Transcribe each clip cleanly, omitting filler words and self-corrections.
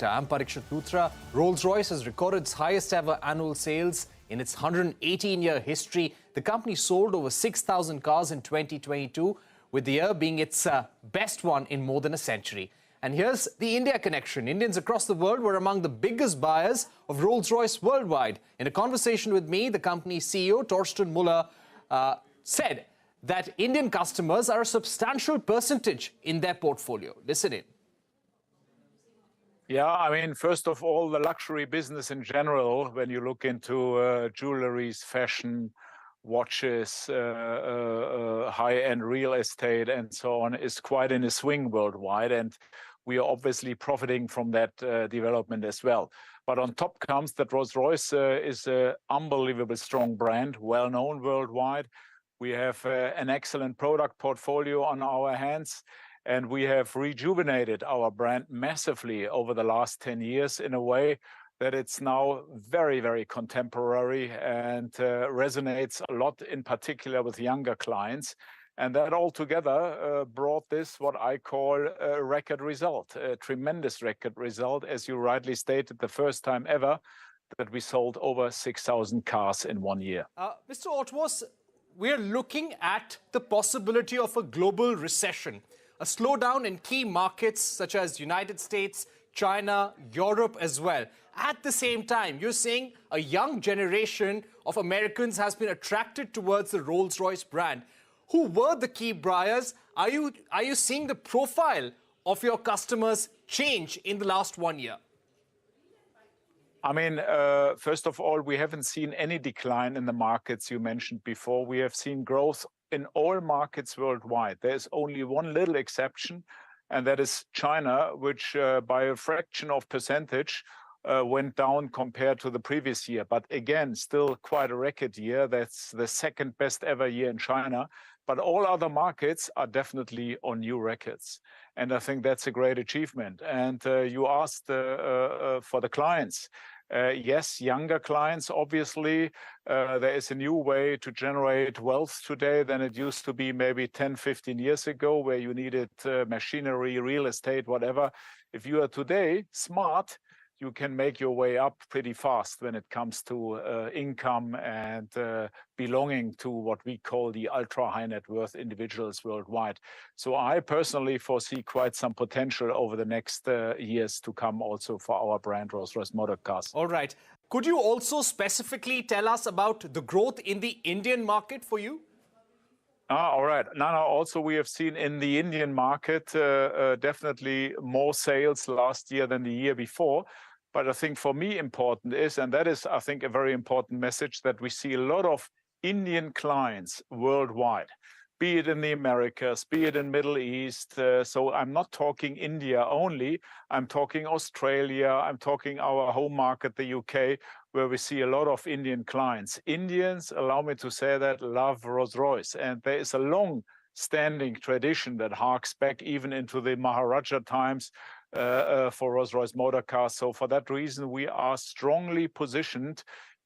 I'm Parikshit Luthra. Rolls-Royce has recorded its highest ever annual sales in its 118-year history. The company sold over 6,000 cars in 2022, with the year being its best one in more than a century. And here's the India connection. Indians across the world were among the biggest buyers of Rolls-Royce worldwide. In a conversation with me, the company's CEO, Torsten Muller, said that Indian customers are a substantial percentage in their portfolio. Listen in. Yeah, I mean, first of all, the luxury business in general, when you look into jewelries, fashion, watches, high-end real estate, and so on, is quite in a swing worldwide. And we are obviously profiting from that development as well. But on top comes that Rolls-Royce is an unbelievably strong brand, well-known worldwide. We have an excellent product portfolio on our hands. And we have rejuvenated our brand massively over the last 10 years in a way that it's now very, very contemporary and resonates a lot, in particular with younger clients. And that altogether brought this, what I call a record result, a tremendous record result, as you rightly stated, the first time ever that we sold over 6,000 cars in 1 year. Mr. Otvos, we're looking at the possibility of a global recession. A slowdown in key markets such as United States, China, Europe as well. At the same time, you're saying a young generation of Americans has been attracted towards the Rolls-Royce brand. Who were the key buyers? Are you seeing the profile of your customers change in the last 1 year? I mean, first of all, we haven't seen any decline in the markets you mentioned before. We have seen growth in all markets worldwide. There's only one little exception, and that is China, which by a fraction of percentage went down compared to the previous year. But again, still quite a record year. That's the second best ever year in China. But all other markets are definitely on new records. And I think that's a great achievement. And you asked for the clients. Yes, younger clients, obviously. There is a new way to generate wealth today than it used to be maybe 10, 15 years ago, where you needed machinery, real estate, whatever. If you are today smart, you can make your way up pretty fast when it comes to income and belonging to what we call the ultra high net worth individuals worldwide. So I personally foresee quite some potential over the next years to come also for our brand Rolls-Royce Motor Cars. All right. Could you also specifically tell us about the growth in the Indian market for you? All right. Now, also we have seen in the Indian market definitely more sales last year than the year before. But I think for me important is, and that is, I think, a very important message, that we see a lot of Indian clients worldwide, be it in the Americas, be it in Middle East. So I'm not talking India only. I'm talking Australia. I'm talking our home market, the UK, where we see a lot of Indian clients. Indians, allow me to say that, love Rolls-Royce. And there is a long-standing tradition that harks back even into the Maharaja times for Rolls-Royce Motor Cars. So for that reason, we are strongly positioned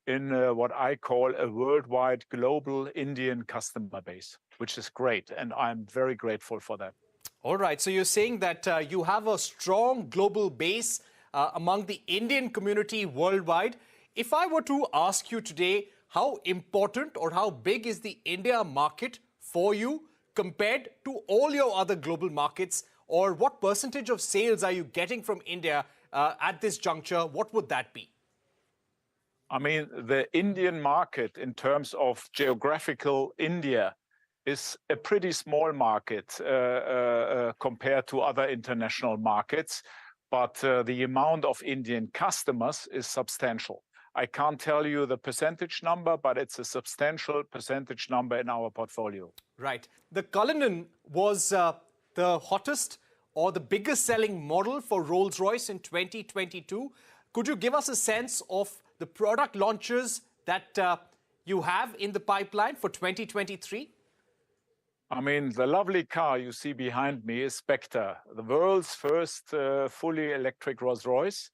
in what I call a worldwide global Indian customer base, which is great. And I'm very grateful for that. All right. So you're saying that you have a strong global base among the Indian community worldwide. If I were to ask you today, how important or how big is the India market for you compared to all your other global markets? Or what percentage of sales are you getting from India at this juncture? What would that be? I mean, the Indian market in terms of geographical India is a pretty small market compared to other international markets. But the amount of Indian customers is substantial. I can't tell you the percentage number, but it's a substantial percentage number in our portfolio. Right. The Cullinan was the hottest or the biggest selling model for Rolls-Royce in 2022. Could you give us a sense of the product launches that you have in the pipeline for 2023? I mean, the lovely car you see behind me is Spectre, the world's first fully electric Rolls-Royce.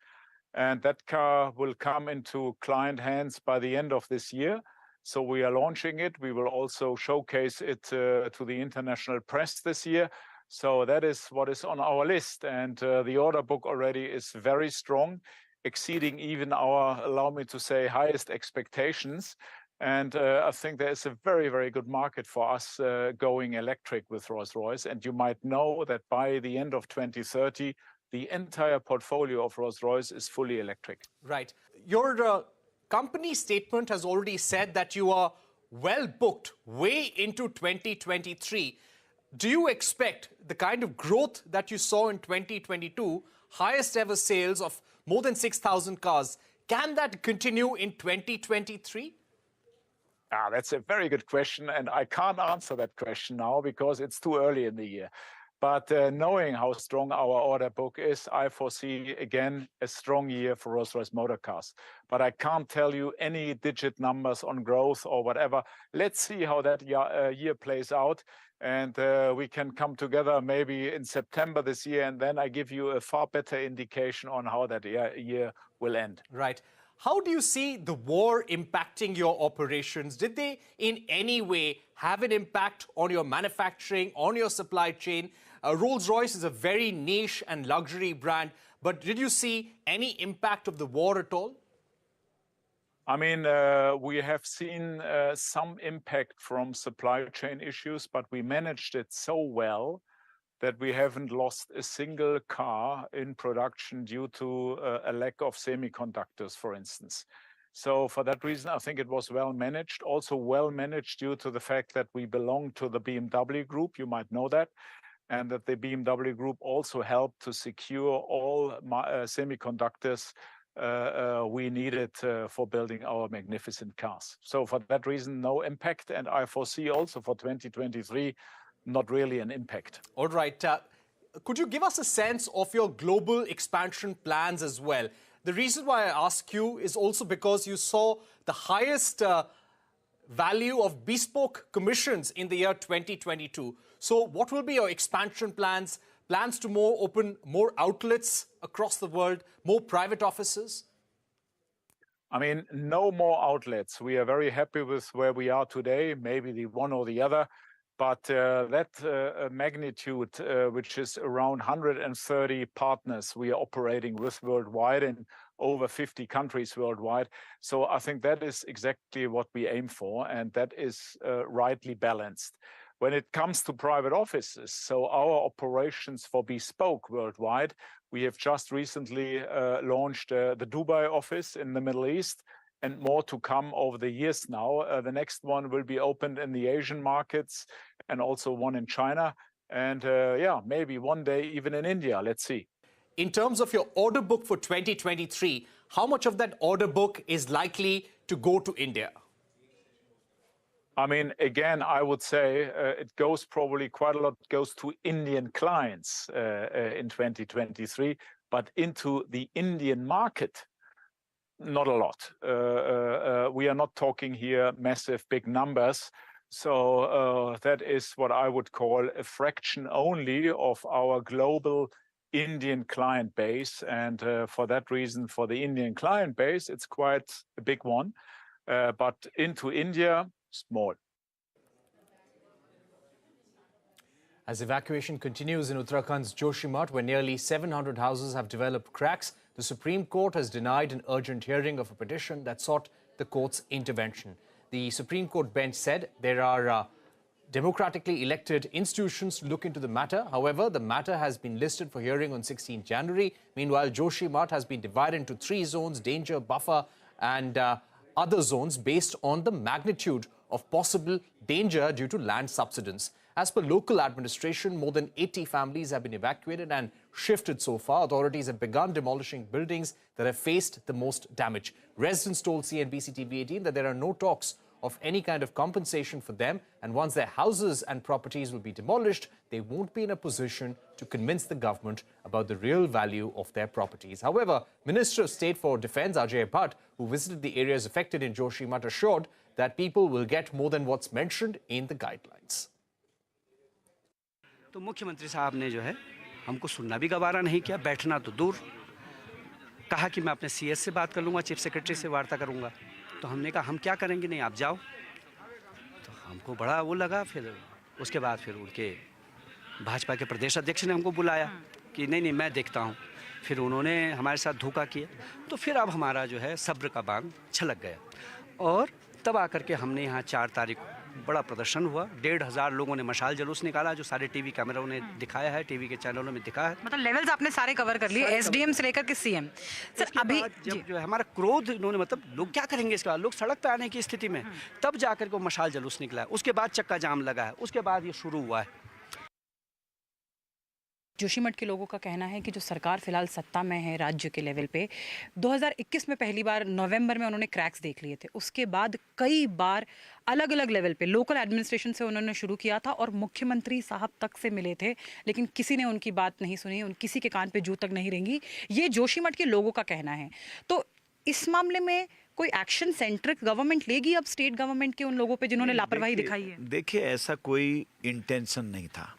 And that car will come into client hands by the end of this year. So we are launching it. We will also showcase it to the international press this year. So that is what is on our list. And the order book already is very strong, exceeding even our, allow me to say, highest expectations. And I think there is a very, very good market for us going electric with Rolls-Royce. And you might know that by the end of 2030, the entire portfolio of Rolls-Royce is fully electric. Right. Your company statement has already said that you are well booked way into 2023. Do you expect the kind of growth that you saw in 2022, highest ever sales of more than 6,000 cars, can that continue in 2023? That's a very good question, and I can't answer that question now because it's too early in the year. But knowing how strong our order book is, I foresee, again, a strong year for Rolls-Royce Motor Cars. But I can't tell you any digit numbers on growth or whatever. Let's see how that year plays out. And we can come together maybe in September this year, and then I give you a far better indication on how that year will end. Right. How do you see the war impacting your operations? Did they in any way have an impact on your manufacturing, on your supply chain? Rolls-Royce is a very niche and luxury brand, but did you see any impact of the war at all? I mean, we have seen some impact from supply chain issues, but we managed it so well that we haven't lost a single car in production due to a lack of semiconductors, for instance. So for that reason, I think it was well managed, also well managed due to the fact that we belong to the BMW Group, you might know that, and that the BMW Group also helped to secure all semiconductors we needed for building our magnificent cars. So for that reason, no impact, and I foresee also for 2023, not really an impact. All right. Could you give us a sense of your global expansion plans as well? The reason why I ask you is also because you saw the highest value of bespoke commissions in the year 2022. So what will be your expansion plans? Plans to open more outlets across the world, more private offices? I mean, no more outlets. We are very happy with where we are today, maybe the one or the other. But that magnitude, which is around 130 partners we are operating with worldwide in over 50 countries worldwide. So I think that is exactly what we aim for, and that is rightly balanced. When it comes to private offices, so our operations for bespoke worldwide, we have just recently launched the Dubai office in the Middle East, and more to come over the years now. The next one will be opened in the Asian markets and also one in China. And yeah, maybe one day even in India. Let's see. In terms of your order book for 2023, how much of that order book is likely to go to India? I mean, again, I would say it goes probably quite a lot goes to Indian clients in 2023, but into the Indian market, not a lot. We are not talking here massive big numbers. So that is what I would call a fraction only of our global Indian client base. And for that reason, for the Indian client base, it's quite a big one. But into India, small. As evacuation continues in Uttarakhand's Joshimath, where nearly 700 houses have developed cracks, the Supreme Court has denied an urgent hearing of a petition that sought the court's intervention. The Supreme Court bench said there are democratically elected institutions to look into the matter. However, the matter has been listed for hearing on 16 January. Meanwhile, Joshimath has been divided into 3 zones, danger, buffer and other zones based on the magnitude of possible danger due to land subsidence. As per local administration, more than 80 families have been evacuated and shifted so far. Authorities have begun demolishing buildings that have faced the most damage. Residents told CNBC-TV18 that there are no talks of any kind of compensation for them, and once their houses and properties will be demolished, they won't be in a position to convince the government about the real value of their properties. However, Minister of State for Defence Ajay Bhatt, who visited the areas affected in Joshimath, assured that people will get more than what's mentioned in the guidelines. तो मुख्यमंत्री साहब ने जो है हमको सुनना भी गवारा नहीं किया, बैठना तो दूर, कहा कि मैं अपने सीएस से बात कर लूँगा, चीफ सेक्रेटरी से वार्ता करूँगा। तो हमने कहा हम क्या करेंगे, नहीं आप जाओ। तो हमको बड़ा वो लगा, फिर उसके बाद फिर उनके भाजपा के प्रदेश अध्यक्ष ने हमको बुलाया कि नहीं मैं देखता हूँ। फिर उन्होंने हमारे साथ धोखा किया, तो फिर अब हमारा जो है सब्र का बांध छलक गया और तब आकर के हमने यहाँ 4 तारीख बड़ा प्रदर्शन हुआ। 1,500 लोगों ने मशाल जुलूस निकाला, जो सारे टीवी कैमरों ने दिखाया है, टीवी के चैनलों में दिखाया है। मतलब लेवल्स आपने सारे कवर कर लिए, एसडीएम से लेकर के सीएम। सर अभी जब जो है हमारा क्रोध इन्होंने, मतलब लोग क्या करेंगे इसके बाद, लोग सड़क पे आने की स्थिति में, तब जाकर के मशाल जुलूस निकला है। उसके बाद चक्का जाम लगा है, उसके बाद ये शुरू हुआ है। जोशीमठ के लोगों का कहना है कि जो सरकार फिलहाल सत्ता में है राज्य के लेवल पे, 2021 में पहली बार नवंबर में उन्होंने क्रैक्स देख लिए थे। उसके बाद कई बार अलग अलग लेवल पे लोकल एडमिनिस्ट्रेशन से उन्होंने शुरू किया था और मुख्यमंत्री साहब तक से मिले थे, लेकिन किसी ने उनकी बात नहीं सुनी, किसी के कान पे जू तक नहीं रेंगी। ये जोशीमठ के लोगों का कहना है। तो इस मामले में कोई एक्शन सेंट्रल गवर्नमेंट लेगी अब स्टेट गवर्नमेंट के उन लोगों पे जिन्होंने लापरवाही दिखाई है? देखिए, ऐसा कोई इंटेंशन नहीं था।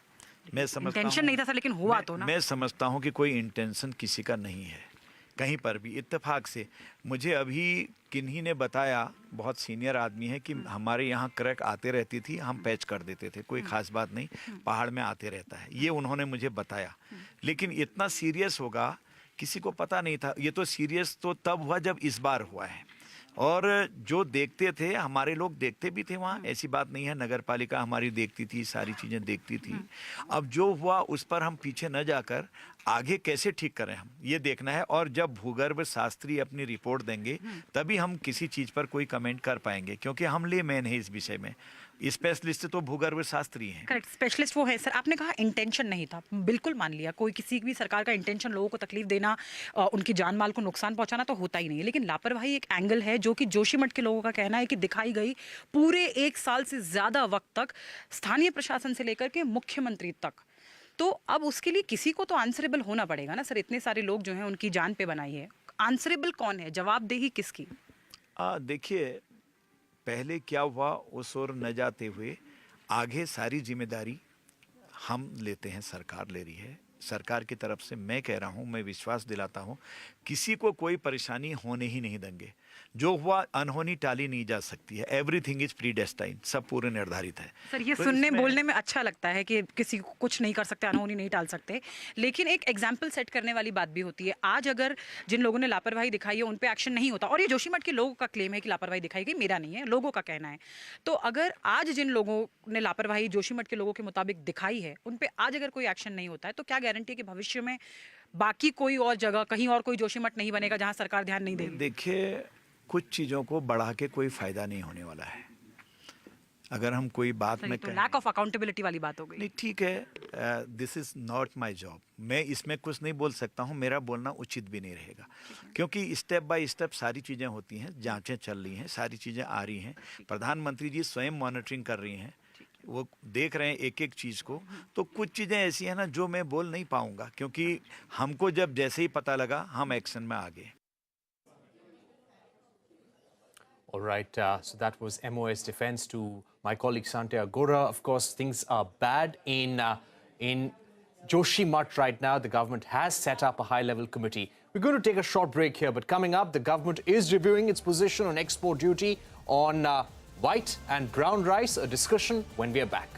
मैं समझता इंटेंशन नहीं था सर, लेकिन हुआ तो ना। मैं समझता हूँ कि कोई इंटेंशन किसी का नहीं है कहीं पर भी। इत्तेफाक से मुझे अभी किन्हीं ने बताया, बहुत सीनियर आदमी है, कि हमारे यहाँ क्रैक आते रहती थी, हम पैच कर देते थे, कोई खास बात नहीं, पहाड़ में आते रहता है, ये उन्होंने मुझे बताया। लेकिन इतना सीरियस होगा किसी को पता नहीं था। ये तो सीरियस तो तब हुआ जब इस बार हुआ है, और जो देखते थे, हमारे लोग देखते भी थे वहाँ, ऐसी बात नहीं है। नगर पालिका हमारी देखती थी, सारी चीज़ें देखती थी। अब जो हुआ उस पर हम पीछे न जाकर आगे कैसे ठीक करें, हम ये देखना है। और जब भूगर्भ शास्त्री अपनी रिपोर्ट देंगे तभी हम किसी चीज़ पर कोई कमेंट कर पाएंगे, क्योंकि हम लेमैन है इस विषय में। स्पेशलिस्ट तो भूगर्भ शास्त्री हैं। करेक्ट, स्पेशलिस्ट वो है। सर आपने कहा इंटेंशन नहीं था, बिल्कुल मान लिया, कोई किसी भी सरकार का इंटेंशन लोगों को तकलीफ देना, उनकी जान माल को नुकसान पहुंचाना तो होता ही नहीं है। लेकिन लापरवाही एक एंगल है जो कि जोशीमठ के लोगों का कहना है कि दिखाई गई पूरे 1 साल से ज्यादा वक्त तक, स्थानीय प्रशासन से लेकर के मुख्यमंत्री तक। तो अब उसके लिए किसी को तो आंसरेबल होना पड़ेगा ना सर। इतने सारे लोग जो हैं उनकी जान पे बनाई है, आंसरेबल कौन है, जवाबदेही किसकी? देखिए, पहले क्या हुआ उस ओर न जाते हुए आगे सारी जिम्मेदारी हम लेते हैं, सरकार ले रही है। सरकार की तरफ से मैं कह रहा हूं, मैं विश्वास दिलाता हूं, किसी को कोई परेशानी होने ही नहीं देंगे। जो हुआ अनहोनी टाली नहीं जा सकती है। एवरीथिंग इज प्रीडेस्टाइन्ड, सब पूरे निर्धारित है। सर ये तो सुनने बोलने में अच्छा लगता है कि किसी को कुछ नहीं कर सकते, अनहोनी नहीं टाल सकते, लेकिन एक एग्जाम्पल सेट करने वाली बात भी होती है। आज अगर जिन लोगों ने लापरवाही दिखाई है उन पे एक्शन नहीं होता, और ये जोशीमठ के लोगों का क्लेम है कि लापरवाही दिखाई गई, मेरा नहीं है, लोगों का कहना है। तो अगर आज जिन लोगों ने लापरवाही जोशीमठ के लोगों के मुताबिक दिखाई है, उन पे आज अगर कोई एक्शन नहीं होता है, तो क्या गारंटी है कि भविष्य में बाकी कोई और जगह, कहीं और कोई जोशीमठ नहीं बनेगा जहां सरकार ध्यान नहीं देगी? देखिए, कुछ चीज़ों को बढ़ा के कोई फ़ायदा नहीं होने वाला है। अगर हम कोई बात में तो लैक ऑफ अकाउंटेबिलिटी वाली बात हो गई। नहीं, ठीक है, this is not my job. मैं इसमें कुछ नहीं बोल सकता हूँ, मेरा बोलना उचित भी नहीं रहेगा, क्योंकि स्टेप बाय स्टेप सारी चीज़ें होती हैं, जांचें चल रही हैं, सारी चीज़ें आ रही हैं। प्रधानमंत्री जी स्वयं मॉनिटरिंग कर रही हैं, वो देख रहे हैं एक एक चीज़ को। तो कुछ चीज़ें ऐसी हैं ना जो मैं बोल नहीं पाऊँगा, क्योंकि हमको जब जैसे ही पता लगा हम एक्शन में आ गए। All right, so that was MOS defense to my colleague Sante Agora. Of course, things are bad in Joshimath right now. The government has set up a high-level committee. We're going to take a short break here, but coming up, the government is reviewing its position on export duty on white and brown rice, a discussion when we are back.